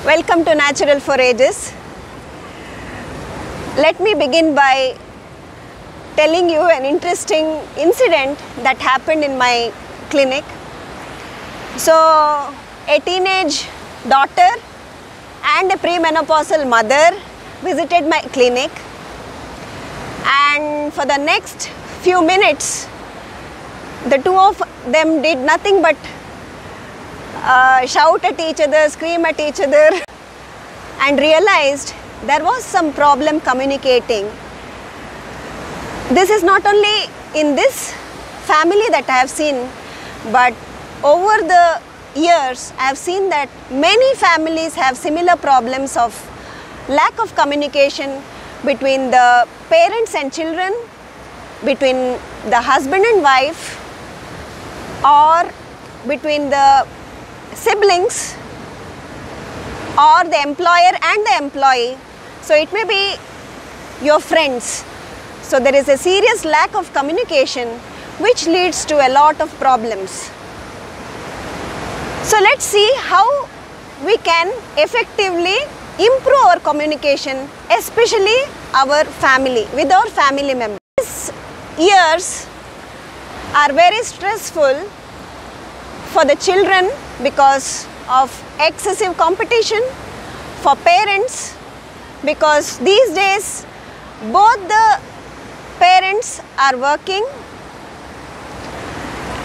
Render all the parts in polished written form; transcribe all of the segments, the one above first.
Welcome to Natural Forages. Let me begin by telling you an interesting incident that happened in my clinic. So, a teenage daughter and a premenopausal mother visited my clinic, and for the next few minutes, the two of them did nothing but shout at each other, scream at each other, and realized there was some problem communicating. This is not only in this family that I have seen, but over the years I have seen that many families have similar problems of lack of communication between the parents and children, between the husband and wife, or between the siblings, or the employer and the employee. So it may be your friends. So there is a serious lack of communication which leads to a lot of problems. So let's see how we can effectively improve our communication, especially our family, with our family members. These years are very stressful for the children because of excessive competition, for parents because these days both the parents are working,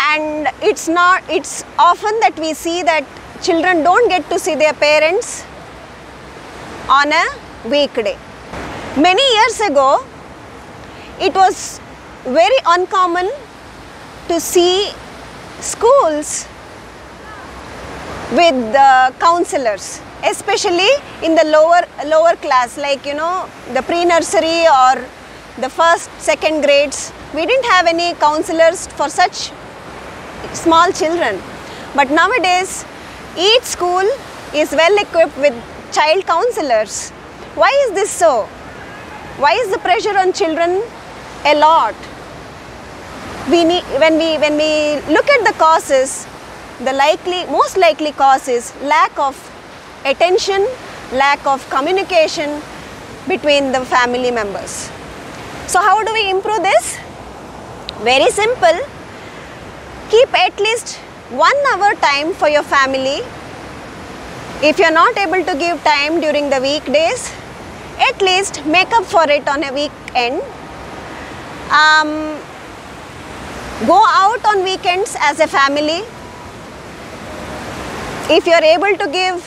and it's often that we see that children don't get to see their parents on a weekday. Many years ago, it was very uncommon to see schools with counselors, especially in the lower class, like the pre-nursery or the first, second grades. We didn't have any counselors for such small children. But nowadays, each school is well equipped with child counselors. Why is this so? Why is the pressure on children a lot? When we look at the causes, the most likely cause is lack of attention, lack of communication between the family members. So how do we improve this? Very simple. Keep at least 1 hour time for your family. If you are not able to give time during the weekdays, at least make up for it on a weekend. Go out on weekends as a family. If you are able to give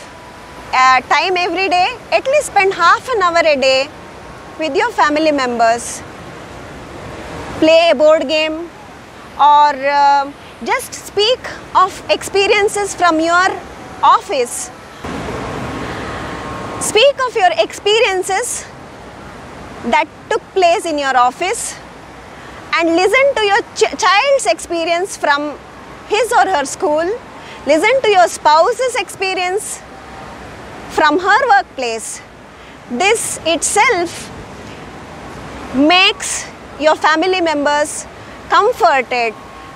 time every day, at least spend half an hour a day with your family members. Play a board game, or just speak of experiences from your office. Speak of your experiences that took place in your office, and listen to your child's experience from his or her school. Listen to your spouse's experience from her workplace. This itself makes your family members comforted,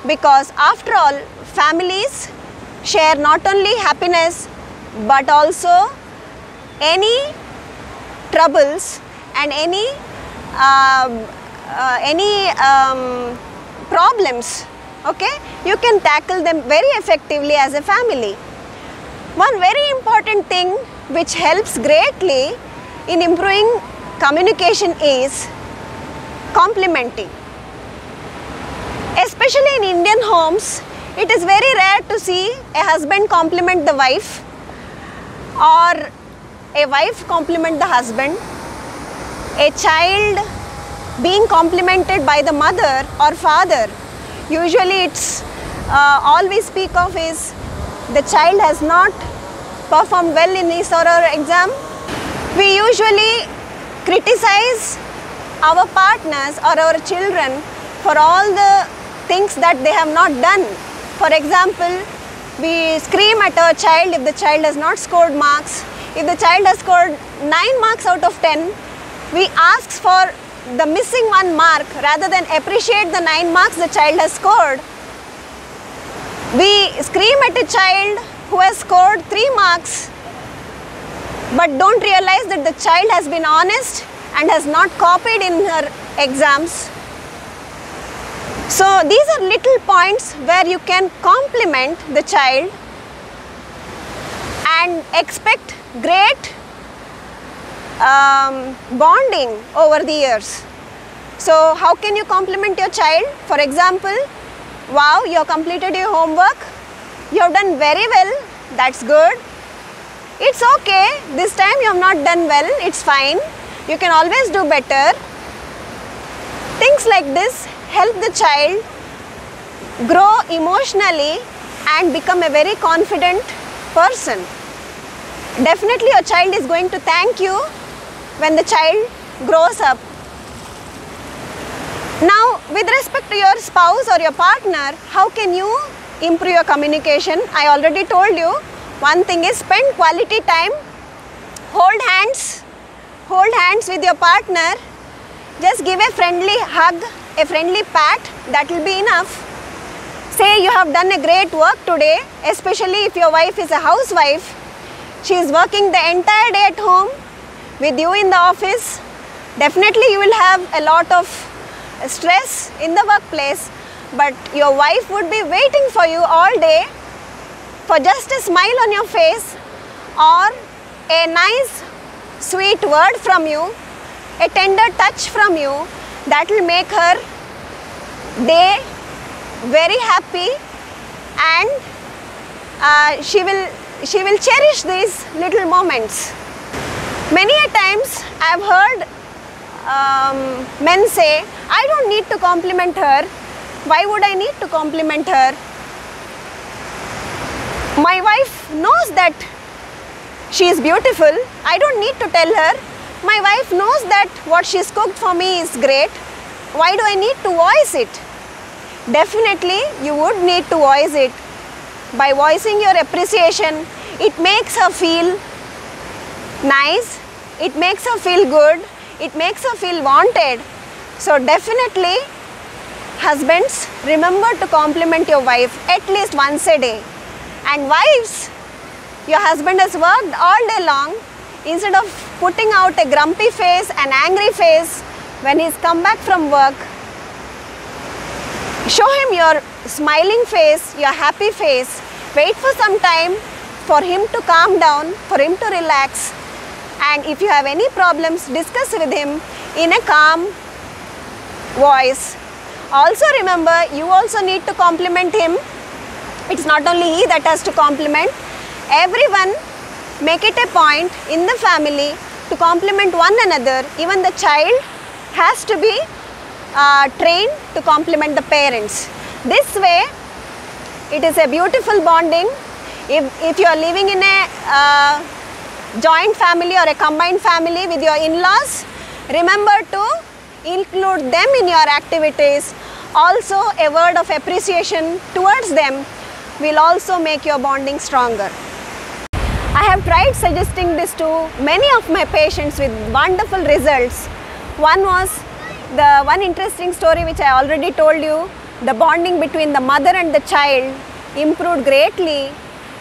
because after all, families share not only happiness but also any troubles and any problems. Okay, you can tackle them very effectively as a family. One very important thing which helps greatly in improving communication is complimenting. Especially in Indian homes, it is very rare to see a husband compliment the wife, or a wife compliment the husband. A child being complimented by the mother or father, usually all we speak of is the child has not performed well in his or her exam. We usually criticize our partners or our children for all the things that they have not done. For example, we scream at our child if the child has not scored marks. If the child has scored 9 marks out of 10, we ask for the missing 1 mark rather than appreciate the 9 marks the child has scored. We scream at a child who has scored 3 marks but don't realize that the child has been honest and has not copied in her exams. So these are little points where you can compliment the child and expect great bonding over the years. So how can you compliment your child? For example, wow, you have completed your homework, you have done very well, that's good. It's okay, this time you have not done well, it's fine, you can always do better. Things like this help the child grow emotionally and become a very confident person. Definitely your child is going to thank you when the child grows up. Now, with respect to your spouse or your partner, how can you improve your communication? I already told you, one thing is spend quality time, hold hands with your partner, just give a friendly hug, a friendly pat, that will be enough. Say you have done a great work today, especially if your wife is a housewife. She is working the entire day at home with you in the office. Definitely you will have a lot of stress in the workplace, but your wife would be waiting for you all day for just a smile on your face or a nice sweet word from you, a tender touch from you. That will make her day very happy, and she will cherish these little moments. Many a times I have heard men say, I don't need to compliment her. Why would I need to compliment her? My wife knows that she is beautiful. I don't need to tell her. My wife knows that what she's cooked for me is great. Why do I need to voice it? Definitely you would need to voice it. By voicing your appreciation, it makes her feel nice, it makes her feel good, it makes her feel wanted. So definitely, husbands, remember to compliment your wife at least once a day. And wives, your husband has worked all day long. Instead of putting out a grumpy face, an angry face when he's come back from work, show him your smiling face, your happy face. Wait for some time for him to calm down, for him to relax. And if you have any problems, discuss with him in a calm voice. Also remember, you also need to compliment him. It's not only he that has to compliment. Everyone make it a point in the family to compliment one another. Even the child has to be trained to compliment the parents. This way, it is a beautiful bonding. If you are living in a joint family or a combined family with your in-laws, remember to include them in your activities. Also, a word of appreciation towards them will also make your bonding stronger. I have tried suggesting this to many of my patients with wonderful results. One was the one interesting story which I already told you. The bonding between the mother and the child improved greatly,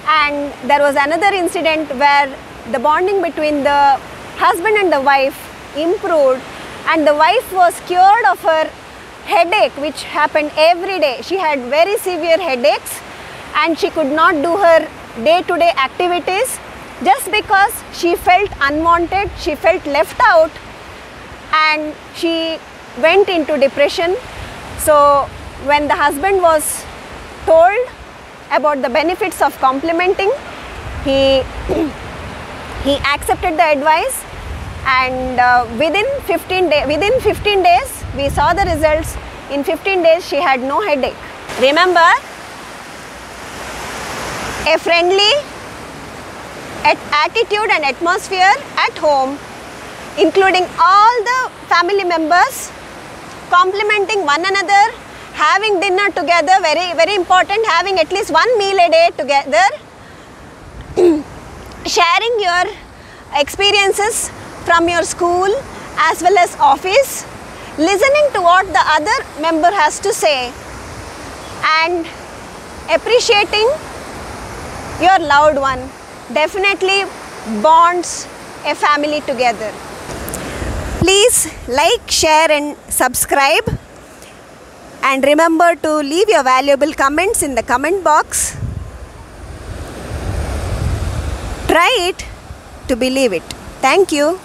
and there was another incident where the bonding between the husband and the wife improved, and the wife was cured of her headache which happened every day. She had very severe headaches and she could not do her day-to-day activities just because she felt unwanted, she felt left out, and she went into depression. So when the husband was told about the benefits of complimenting, he accepted the advice, and within 15 days we saw the results. In 15 days she had no headache. Remember, a friendly attitude and atmosphere at home, including all the family members, complimenting one another, having dinner together, very important, having at least one meal a day together, sharing your experiences from your school as well as office, listening to what the other member has to say, and appreciating your loved one. Definitely bonds a family together. Please like, share and subscribe, and remember to leave your valuable comments in the comment box. Try it to believe it. Thank you.